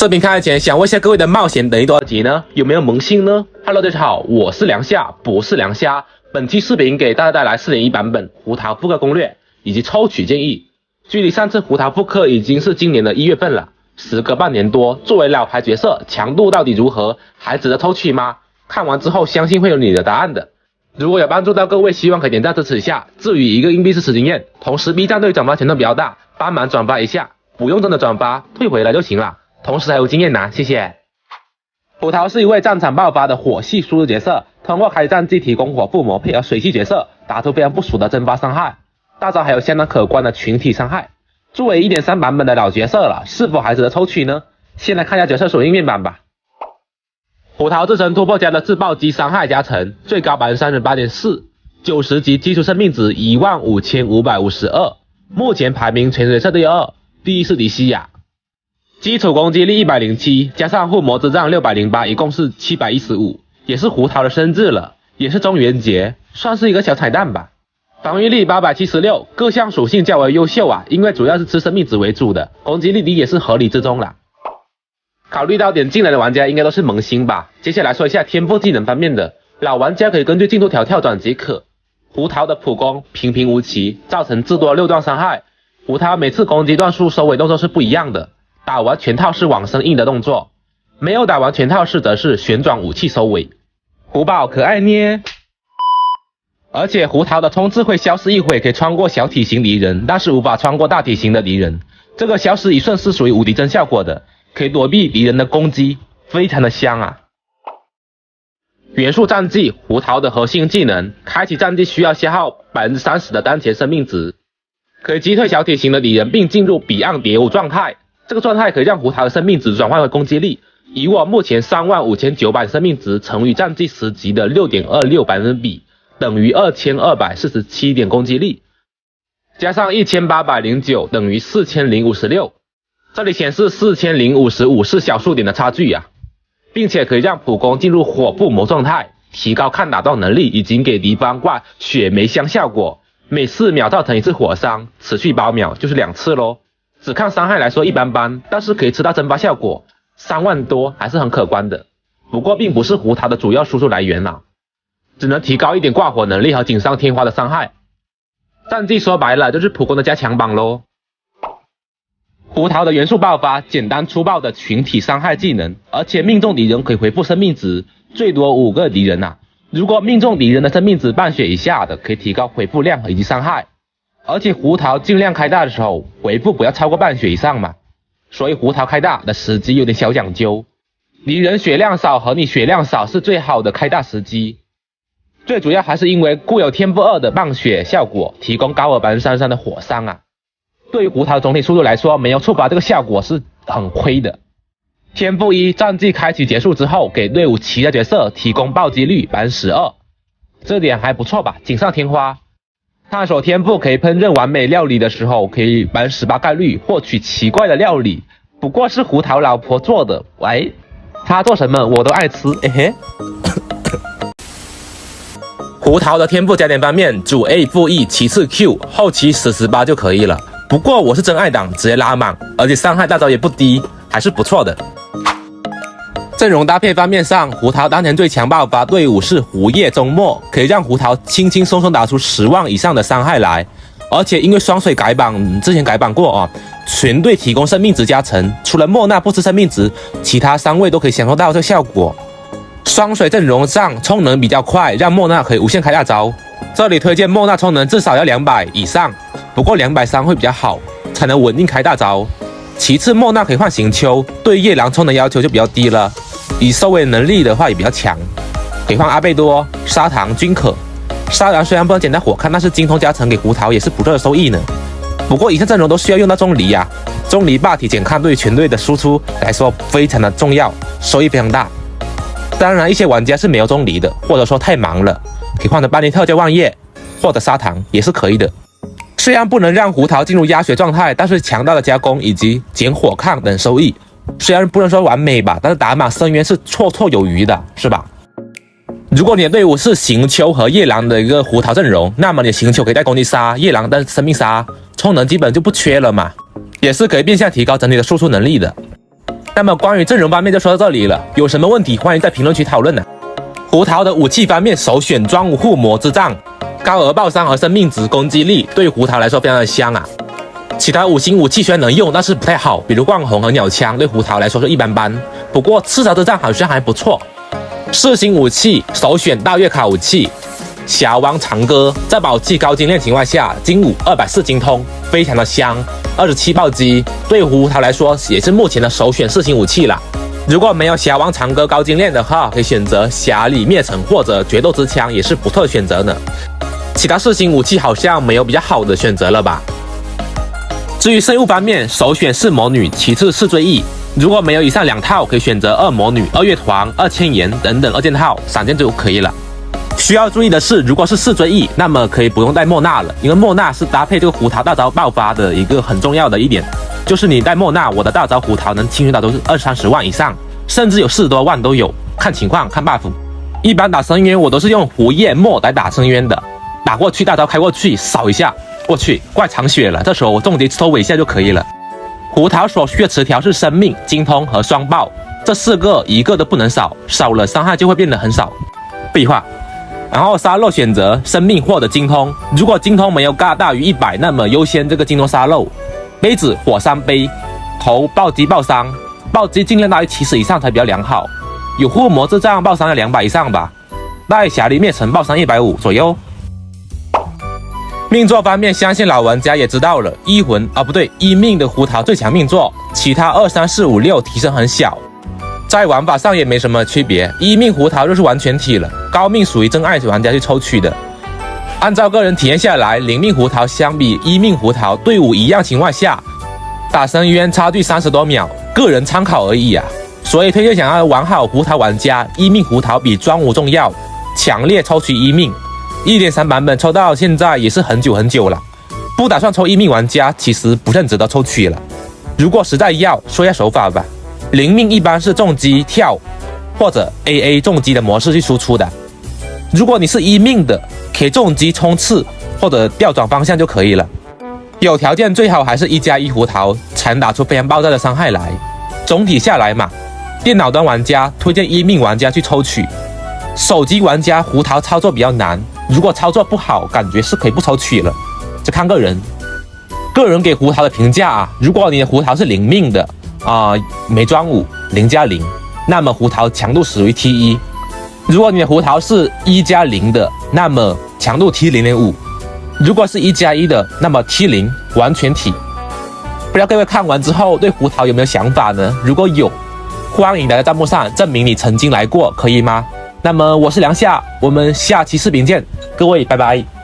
视频开始前，想问一下各位的冒险等于多少级呢？有没有萌新呢 ？Hello， 大家好，我是梁夏，不是梁虾。本期视频给大家带来 4.1 版本胡桃复刻攻略以及抽取建议。距离上次胡桃复刻已经是今年的1月份了，时隔半年多，作为老牌角色，强度到底如何？还值得抽取吗？看完之后，相信会有你的答案的。如果有帮助到各位，希望可以点赞支持一下。至于一个硬币支持经验，同时 B 站对转发权重比较大，帮忙转发一下，不用真的转发，退回来就行了。同时还有经验拿，谢谢。胡桃是一位战场爆发的火系输入角色，通过开战即提供火附魔配合水系角色，打出非常不俗的蒸发伤害，大招还有相当可观的群体伤害。作为 1.3 版本的老角色了，是否还值得抽取呢？先来看一下角色属性面板吧。胡桃自身突破家的自爆击伤害加成，最高 38.4%， 90级基础生命值 15552， 目前排名全角色第2，第一是迪西亚。基础攻击力107，加上护魔之杖608，一共是715，也是胡桃的生日了，也是中元节，算是一个小彩蛋吧。防御力876，各项属性较为优秀啊，因为主要是吃生命值为主的，攻击力低也是合理之中啦。考虑到点进来的玩家应该都是萌新吧。接下来说一下天赋技能方面的，老玩家可以根据进度条跳转即可。胡桃的普攻平平无奇，造成至多6段伤害。胡桃每次攻击段数收尾动作是不一样的，打完全套是往生硬的动作，没有打完全套式则是旋转武器收尾。胡宝可爱捏。而且胡桃的冲刺会消失一会，可以穿过小体型敌人，但是无法穿过大体型的敌人。这个消失一瞬是属于无敌帧效果的，可以躲避敌人的攻击，非常的香啊。元素战技，胡桃的核心技能，开启战技需要消耗 30% 的当前生命值，可以击退小体型的敌人并进入彼岸蝶舞状态。这个状态可以让胡桃的生命值转换为攻击力，以我目前35900生命值乘以战绩10级的 6.26%， 等于2247点攻击力，加上1809等于4056，这里显示4055是小数点的差距啊，并且可以让普攻进入火附魔状态，提高抗打断能力，以及给敌方挂血梅香效果，每4秒造成1次火伤，持续8秒就是2次咯。只看伤害来说一般般，但是可以吃到蒸发效果，3万多还是很可观的。不过并不是胡桃的主要输出来源啦，只能提高一点挂火能力和锦上添花的伤害。战绩说白了就是普攻的加强版咯。胡桃的元素爆发，简单粗暴的群体伤害技能，而且命中敌人可以回复生命值，最多5个敌人啊。如果命中敌人的生命值半血以下的，可以提高回复量以及伤害。而且胡桃尽量开大的时候，回复不要超过半血以上嘛，所以胡桃开大的时机有点小讲究。敌人血量少和你血量少是最好的开大时机。最主要还是因为固有天赋2的棒血效果，提供高尔班33的火伤啊。对于胡桃总体速度来说，没有触发这个效果是很亏的。天赋1，战绩开启结束之后，给队伍其他角色提供暴击率 12%， 这点还不错吧，锦上添花。探索天赋可以烹饪完美料理的时候，可以18%概率获取奇怪的料理，不过是胡桃老婆做的，喂，她做什么我都爱吃，嘿嘿。胡桃的天赋加点方面，主 A 负 E， 其次 Q， 后期10/18就可以了。不过我是真爱党，直接拉满，而且伤害大招也不低，还是不错的。阵容搭配方面上，胡桃当前最强爆发队伍是胡夜周末，可以让胡桃轻轻松松打出10万以上的伤害来。而且因为双水改版，之前改版过啊，全队提供生命值加成，除了莫娜不吃生命值，其他3位都可以享受到这个效果。双水阵容上充能比较快，让莫娜可以无限开大招。这里推荐莫娜充能至少要200以上，不过230会比较好，才能稳定开大招。其次莫娜可以换行秋，对夜郎充能要求就比较低了。以收尾能力的话也比较强，可以换阿贝多、砂糖均可。砂糖虽然不能捡到火看，但是精通加成给胡桃也是不错的收益呢。不过以上阵容都需要用到钟离啊，钟离霸体减抗对全队的输出来说非常的重要，收益非常大。当然一些玩家是没有钟离的，或者说太忙了，可以换成班尼特加万叶或者砂糖也是可以的。虽然不能让胡桃进入压血状态，但是强大的加攻以及减火抗等收益，虽然不能说完美吧，但是打满深渊是绰绰有余的，是吧？如果你的队伍是行秋和夜郎的一个胡桃阵容，那么你的行秋可以带攻击杀，夜郎带生命杀，充能基本就不缺了嘛，也是可以变相提高整体的输出能力的。那么关于阵容方面就说到这里了，有什么问题欢迎在评论区讨论呢。胡桃的武器方面，首选装武护魔之杖，高额爆伤和生命值攻击力对胡桃来说非常的香啊。其他5星武器虽然能用，但是不太好，比如冠红和鸟枪对胡桃来说是一般般。不过刺刀之杖好像还不错。4星武器首选大月卡武器，侠王长歌，在宝器高精炼情况下，精武240精通，非常的香。27暴击对胡桃来说也是目前的首选4星武器啦。如果没有侠王长歌高精炼的话，可以选择侠里灭尘或者决斗之枪，也是不错的选择呢。其他4星武器好像没有比较好的选择了吧。至于生物方面，首选4魔女，其次4追忆。如果没有以上2套，可以选择2魔女、2乐团、2千言等等2件套，3件就可以了。需要注意的是，如果是4追忆，那么可以不用带莫娜了，因为莫娜是搭配这个胡桃大招爆发的一个很重要的一点，就是你带莫娜，我的大招胡桃能清除到都是20-30万以上，甚至有40多万都有，看情况看 buff。一般打深渊我都是用胡叶墨来打深渊的，打过去大招开过去扫一下过去，怪藏血了，这时候我重击收尾一下就可以了。胡桃所需的词条是生命、精通和双爆，这4个一个都不能少，少了伤害就会变得很少。废话。然后沙漏选择生命或者精通，如果精通没有大于100，那么优先这个精通沙漏。杯子火山杯，头暴击爆伤，暴击尽量大于70以上才比较良好。有护魔之杖爆伤要200以上吧，带侠力灭尘爆伤150左右。命座方面，相信老玩家也知道了，一魂不对，一命的胡桃最强命座，其他2、3、4、5、6提升很小。在玩法上也没什么区别，一命胡桃就是完全体了，高命属于真爱玩家去抽取的。按照个人体验下来，0命胡桃相比一命胡桃，队伍一样情况下，打深渊差距30多秒，个人参考而已啊。所以推荐想要玩好胡桃玩家，一命胡桃比装武重要，强烈抽取一命。1.3 版本抽到现在也是很久了，不打算抽一命玩家其实不是很值得抽取了。如果实在要，说一下手法吧。0命一般是重击跳或者 AA 重击的模式去输出的，如果你是一命的，可以重击冲刺或者调转方向就可以了。有条件最好还是1+1胡桃才能打出非常爆炸的伤害来。总体下来嘛，电脑端玩家推荐一命玩家去抽取，手机玩家胡桃操作比较难，如果操作不好，感觉是可以不抽取了，就看个人。个人给胡桃的评价啊，如果你的胡桃是0命的没装武0+0，那么胡桃强度属于 T1。如果你的胡桃是1+0的，那么强度 T0.5。如果是1+1的，那么 T0 完全体。不知道各位看完之后对胡桃有没有想法呢？如果有，欢迎来到弹幕上证明你曾经来过，可以吗？那么我是梁夏，我们下期视频见，各位拜拜。